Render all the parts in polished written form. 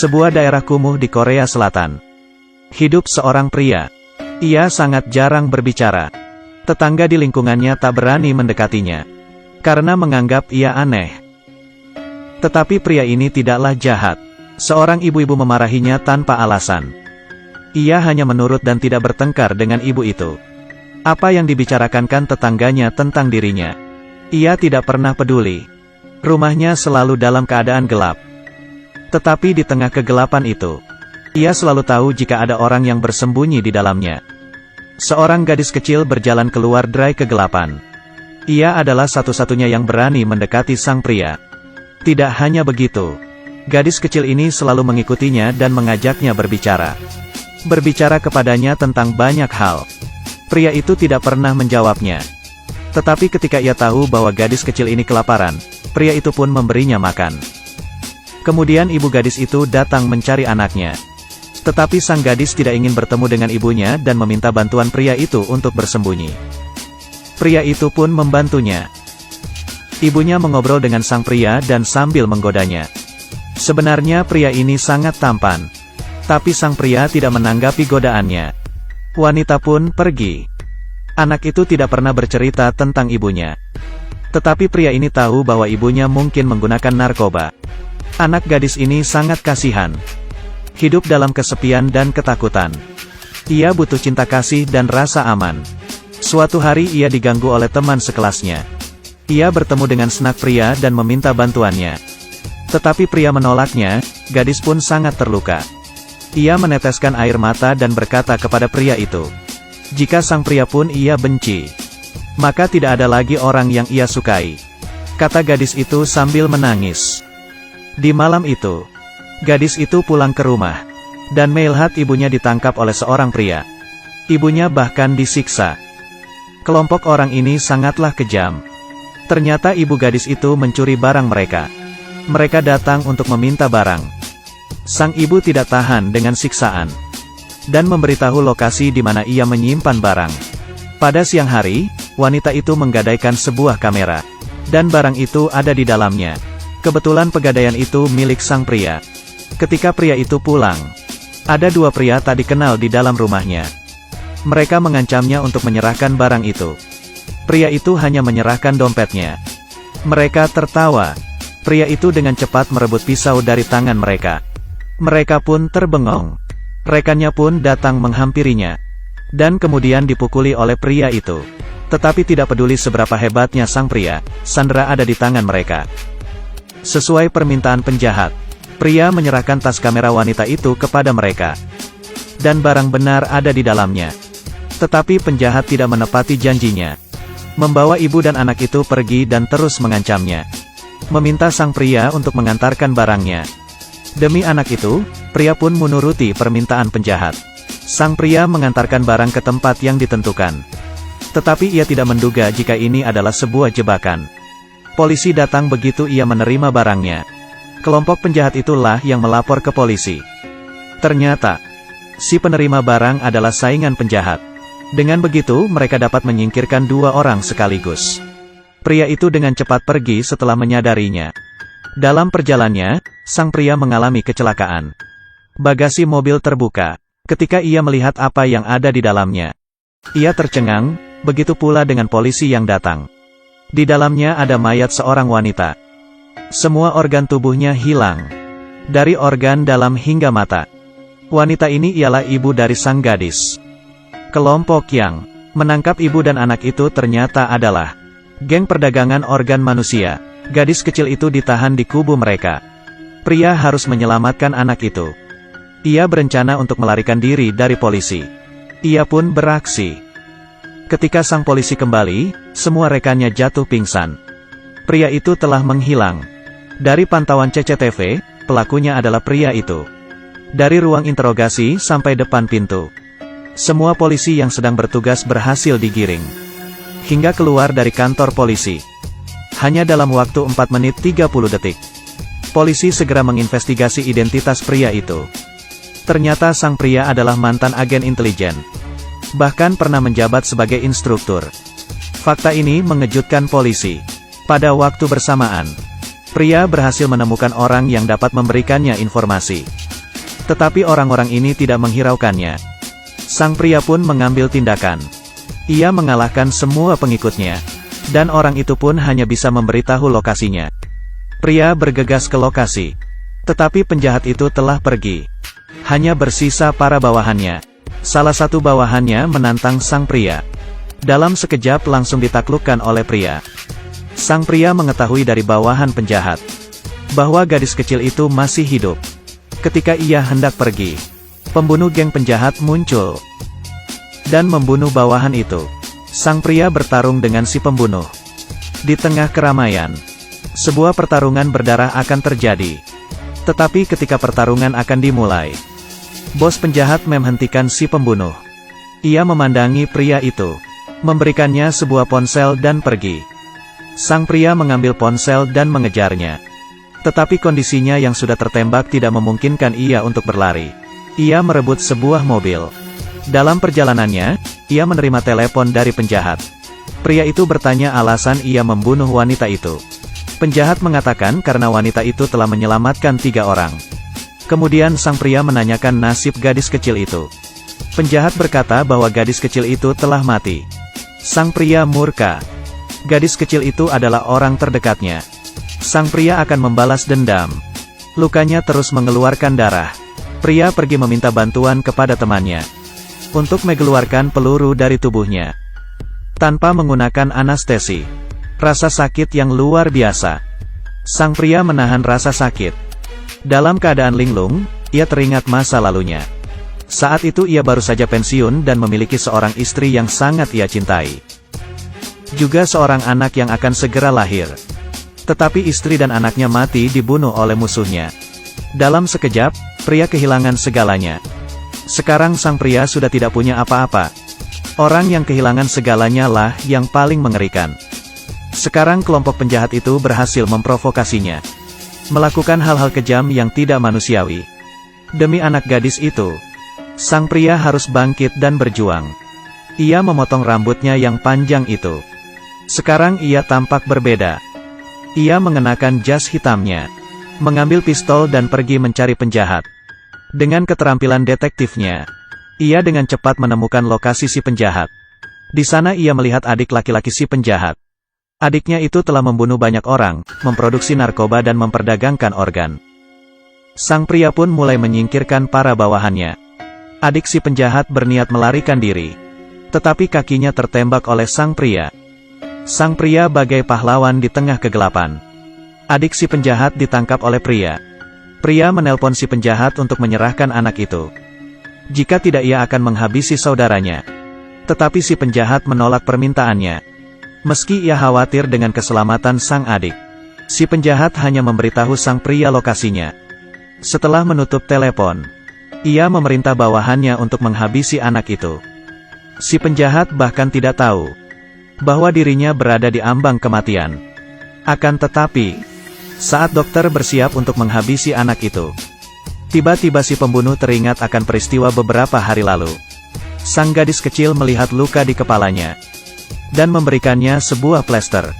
Sebuah daerah kumuh di Korea Selatan. Hidup seorang pria. Ia sangat jarang berbicara. Tetangga di lingkungannya tak berani mendekatinya, karena menganggap ia aneh. Tetapi pria ini tidaklah jahat. Seorang ibu-ibu memarahinya tanpa alasan. Ia hanya menurut dan tidak bertengkar dengan ibu itu. Apa yang dibicarakan tetangganya tentang dirinya, ia tidak pernah peduli. Rumahnya selalu dalam keadaan gelap. Tetapi di tengah kegelapan itu, ia selalu tahu jika ada orang yang bersembunyi di dalamnya. Seorang gadis kecil berjalan keluar dari kegelapan. Ia adalah satu-satunya yang berani mendekati sang pria. Tidak hanya begitu, gadis kecil ini selalu mengikutinya dan mengajaknya berbicara. Berbicara kepadanya tentang banyak hal. Pria itu tidak pernah menjawabnya. Tetapi ketika ia tahu bahwa gadis kecil ini kelaparan, pria itu pun memberinya makan. Kemudian ibu gadis itu datang mencari anaknya. Tetapi sang gadis tidak ingin bertemu dengan ibunya dan meminta bantuan pria itu untuk bersembunyi. Pria itu pun membantunya. Ibunya mengobrol dengan sang pria dan sambil menggodanya. Sebenarnya pria ini sangat tampan. Tapi sang pria tidak menanggapi godaannya. Wanita pun pergi. Anak itu tidak pernah bercerita tentang ibunya. Tetapi pria ini tahu bahwa ibunya mungkin menggunakan narkoba. Anak gadis ini sangat kasihan. Hidup dalam kesepian dan ketakutan. Ia butuh cinta kasih dan rasa aman. Suatu hari ia diganggu oleh teman sekelasnya. Ia bertemu dengan snack pria dan meminta bantuannya. Tetapi pria menolaknya, gadis pun sangat terluka. Ia meneteskan air mata dan berkata kepada pria itu, jika sang pria pun ia benci, maka tidak ada lagi orang yang ia sukai. Kata gadis itu sambil menangis. Di malam itu, gadis itu pulang ke rumah, dan melihat ibunya ditangkap oleh seorang pria. Ibunya bahkan disiksa. Kelompok orang ini sangatlah kejam. Ternyata ibu gadis itu mencuri barang mereka. Mereka datang untuk meminta barang. Sang ibu tidak tahan dengan siksaan, dan memberitahu lokasi di mana ia menyimpan barang. Pada siang hari, wanita itu menggadaikan sebuah kamera, dan barang itu ada di dalamnya. Kebetulan pegadaian itu milik sang pria. Ketika pria itu pulang, ada dua pria tak dikenal di dalam rumahnya. Mereka mengancamnya untuk menyerahkan barang itu. Pria itu hanya menyerahkan dompetnya. Mereka tertawa. Pria itu dengan cepat merebut pisau dari tangan mereka. Mereka pun terbengong. Rekannya pun datang menghampirinya, dan kemudian dipukuli oleh pria itu. Tetapi tidak peduli seberapa hebatnya sang pria, sandera ada di tangan mereka. Sesuai permintaan penjahat, pria menyerahkan tas kamera wanita itu kepada mereka. Dan barang benar ada di dalamnya. Tetapi penjahat tidak menepati janjinya. Membawa ibu dan anak itu pergi dan terus mengancamnya. Meminta sang pria untuk mengantarkan barangnya. Demi anak itu, pria pun menuruti permintaan penjahat. Sang pria mengantarkan barang ke tempat yang ditentukan. Tetapi ia tidak menduga jika ini adalah sebuah jebakan. Polisi datang begitu ia menerima barangnya. Kelompok penjahat itulah yang melapor ke polisi. Ternyata, si penerima barang adalah saingan penjahat. Dengan begitu mereka dapat menyingkirkan dua orang sekaligus. Pria itu dengan cepat pergi setelah menyadarinya. Dalam perjalanannya, sang pria mengalami kecelakaan. Bagasi mobil terbuka. Ketika ia melihat apa yang ada di dalamnya, ia tercengang, begitu pula dengan polisi yang datang. Di dalamnya ada mayat seorang wanita. Semua organ tubuhnya hilang. Dari organ dalam hingga mata. Wanita ini ialah ibu dari sang gadis. Kelompok yang menangkap ibu dan anak itu ternyata adalah geng perdagangan organ manusia. Gadis kecil itu ditahan di kubu mereka. Pria harus menyelamatkan anak itu. Ia berencana untuk melarikan diri dari polisi. Ia pun beraksi. Ketika sang polisi kembali, semua rekannya jatuh pingsan. Pria itu telah menghilang. Dari pantauan CCTV, pelakunya adalah pria itu. Dari ruang interogasi sampai depan pintu, semua polisi yang sedang bertugas berhasil digiring. Hingga keluar dari kantor polisi. Hanya dalam waktu 4 menit 30 detik. Polisi segera menginvestigasi identitas pria itu. Ternyata sang pria adalah mantan agen intelijen. Bahkan pernah menjabat sebagai instruktur. Fakta ini mengejutkan polisi. Pada waktu bersamaan, pria berhasil menemukan orang yang dapat memberikannya informasi. Tetapi orang-orang ini tidak menghiraukannya. Sang pria pun mengambil tindakan. Ia mengalahkan semua pengikutnya. Dan orang itu pun hanya bisa memberitahu lokasinya. Pria bergegas ke lokasi. Tetapi penjahat itu telah pergi. Hanya bersisa para bawahannya. Salah satu bawahannya menantang sang pria. Dalam sekejap langsung ditaklukkan oleh pria. Sang pria mengetahui dari bawahan penjahat bahwa gadis kecil itu masih hidup. Ketika ia hendak pergi, pembunuh geng penjahat muncul dan membunuh bawahan itu. Sang pria bertarung dengan si pembunuh. Di tengah keramaian, sebuah pertarungan berdarah akan terjadi. Tetapi ketika pertarungan akan dimulai, bos penjahat menghentikan si pembunuh. Ia memandangi pria itu, memberikannya sebuah ponsel dan pergi. Sang pria mengambil ponsel dan mengejarnya. Tetapi kondisinya yang sudah tertembak tidak memungkinkan ia untuk berlari. Ia merebut sebuah mobil. Dalam perjalanannya, ia menerima telepon dari penjahat. Pria itu bertanya alasan ia membunuh wanita itu. Penjahat mengatakan karena wanita itu telah menyelamatkan 3 orang. Kemudian sang pria menanyakan nasib gadis kecil itu. Penjahat berkata bahwa gadis kecil itu telah mati. Sang pria murka. Gadis kecil itu adalah orang terdekatnya. Sang pria akan membalas dendam. Lukanya terus mengeluarkan darah. Pria pergi meminta bantuan kepada temannya untuk mengeluarkan peluru dari tubuhnya tanpa menggunakan anestesi. Rasa sakit yang luar biasa. Sang pria menahan rasa sakit. Dalam keadaan linglung, ia teringat masa lalunya. Saat itu ia baru saja pensiun dan memiliki seorang istri yang sangat ia cintai. Juga seorang anak yang akan segera lahir. Tetapi istri dan anaknya mati dibunuh oleh musuhnya. Dalam sekejap, pria kehilangan segalanya. Sekarang sang pria sudah tidak punya apa-apa. Orang yang kehilangan segalanya lah yang paling mengerikan. Sekarang kelompok penjahat itu berhasil memprovokasinya. Melakukan hal-hal kejam yang tidak manusiawi. Demi anak gadis itu, sang pria harus bangkit dan berjuang. Ia memotong rambutnya yang panjang itu. Sekarang ia tampak berbeda. Ia mengenakan jas hitamnya, mengambil pistol dan pergi mencari penjahat. Dengan keterampilan detektifnya, ia dengan cepat menemukan lokasi si penjahat. Di sana ia melihat adik laki-laki si penjahat. Adiknya itu telah membunuh banyak orang, memproduksi narkoba dan memperdagangkan organ. Sang pria pun mulai menyingkirkan para bawahannya. Adik si penjahat berniat melarikan diri. Tetapi kakinya tertembak oleh sang pria. Sang pria bagai pahlawan di tengah kegelapan. Adik si penjahat ditangkap oleh pria. Pria menelpon si penjahat untuk menyerahkan anak itu. Jika tidak ia akan menghabisi saudaranya. Tetapi si penjahat menolak permintaannya. Meski ia khawatir dengan keselamatan sang adik. Si penjahat hanya memberitahu sang pria lokasinya. Setelah menutup telepon, ia memerintah bawahannya untuk menghabisi anak itu. Si penjahat bahkan tidak tahu bahwa dirinya berada di ambang kematian. Akan tetapi, saat dokter bersiap untuk menghabisi anak itu, tiba-tiba si pembunuh teringat akan peristiwa beberapa hari lalu. Sang gadis kecil melihat luka di kepalanya dan memberikannya sebuah plester.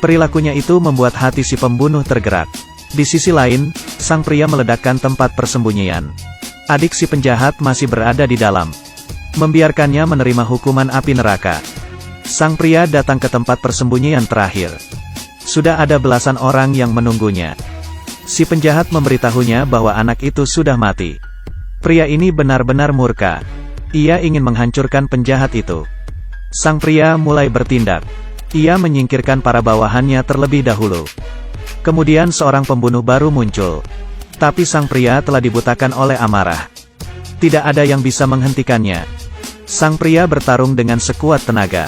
Perilakunya itu membuat hati si pembunuh tergerak. Di sisi lain, sang pria meledakkan tempat persembunyian. Adik si penjahat masih berada di dalam, membiarkannya menerima hukuman api neraka. Sang pria datang ke tempat persembunyian terakhir. Sudah ada belasan orang yang menunggunya. Si penjahat memberitahunya bahwa anak itu sudah mati. Pria ini benar-benar murka. Ia ingin menghancurkan penjahat itu. Sang pria mulai bertindak. Ia menyingkirkan para bawahannya terlebih dahulu. Kemudian seorang pembunuh baru muncul. Tapi sang pria telah dibutakan oleh amarah. Tidak ada yang bisa menghentikannya. Sang pria bertarung dengan sekuat tenaga.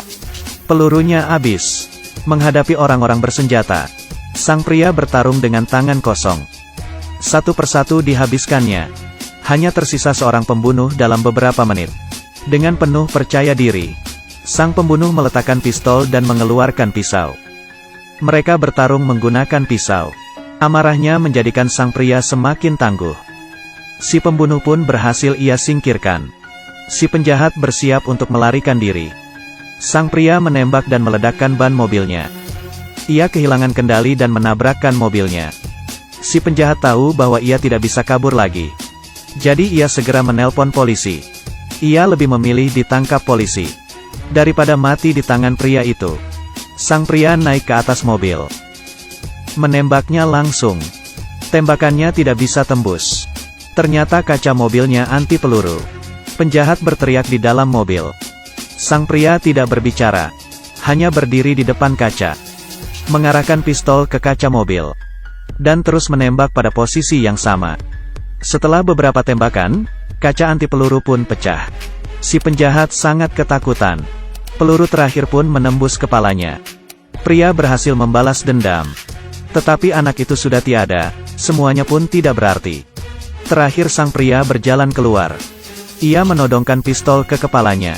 Pelurunya habis. Menghadapi orang-orang bersenjata, sang pria bertarung dengan tangan kosong. Satu persatu dihabiskannya. Hanya tersisa seorang pembunuh dalam beberapa menit. Dengan penuh percaya diri, sang pembunuh meletakkan pistol dan mengeluarkan pisau. Mereka bertarung menggunakan pisau. Amarahnya menjadikan sang pria semakin tangguh. Si pembunuh pun berhasil ia singkirkan. Si penjahat bersiap untuk melarikan diri. Sang pria menembak dan meledakkan ban mobilnya. Ia kehilangan kendali dan menabrakkan mobilnya. Si penjahat tahu bahwa ia tidak bisa kabur lagi. Jadi ia segera menelpon polisi. Ia lebih memilih ditangkap polisi daripada mati di tangan pria itu. Sang pria naik ke atas mobil, menembaknya langsung. Tembakannya tidak bisa tembus. Ternyata kaca mobilnya anti peluru. Penjahat berteriak di dalam mobil. Sang pria tidak berbicara, hanya berdiri di depan kaca, mengarahkan pistol ke kaca mobil, dan terus menembak pada posisi yang sama. Setelah beberapa tembakan, kaca anti peluru pun pecah. Si penjahat sangat ketakutan. Peluru terakhir pun menembus kepalanya. Pria berhasil membalas dendam. Tetapi anak itu sudah tiada, semuanya pun tidak berarti. Terakhir sang pria berjalan keluar. Ia menodongkan pistol ke kepalanya.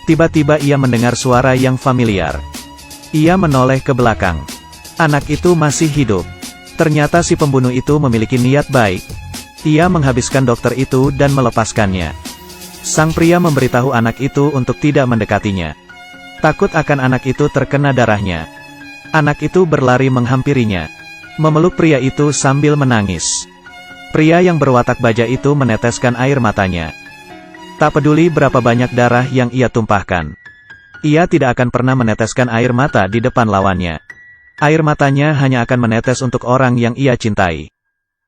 Tiba-tiba ia mendengar suara yang familiar. Ia menoleh ke belakang. Anak itu masih hidup. Ternyata si pembunuh itu memiliki niat baik. Ia menghabiskan dokter itu dan melepaskannya. Sang pria memberitahu anak itu untuk tidak mendekatinya. Takut akan anak itu terkena darahnya. Anak itu berlari menghampirinya, memeluk pria itu sambil menangis. Pria yang berwatak baja itu meneteskan air matanya. Tak peduli berapa banyak darah yang ia tumpahkan, ia tidak akan pernah meneteskan air mata di depan lawannya. Air matanya hanya akan menetes untuk orang yang ia cintai,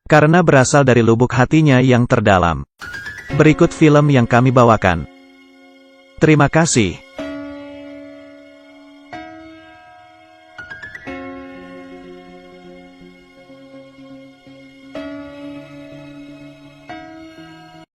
karena berasal dari lubuk hatinya yang terdalam. Berikut film yang kami bawakan. Terima kasih.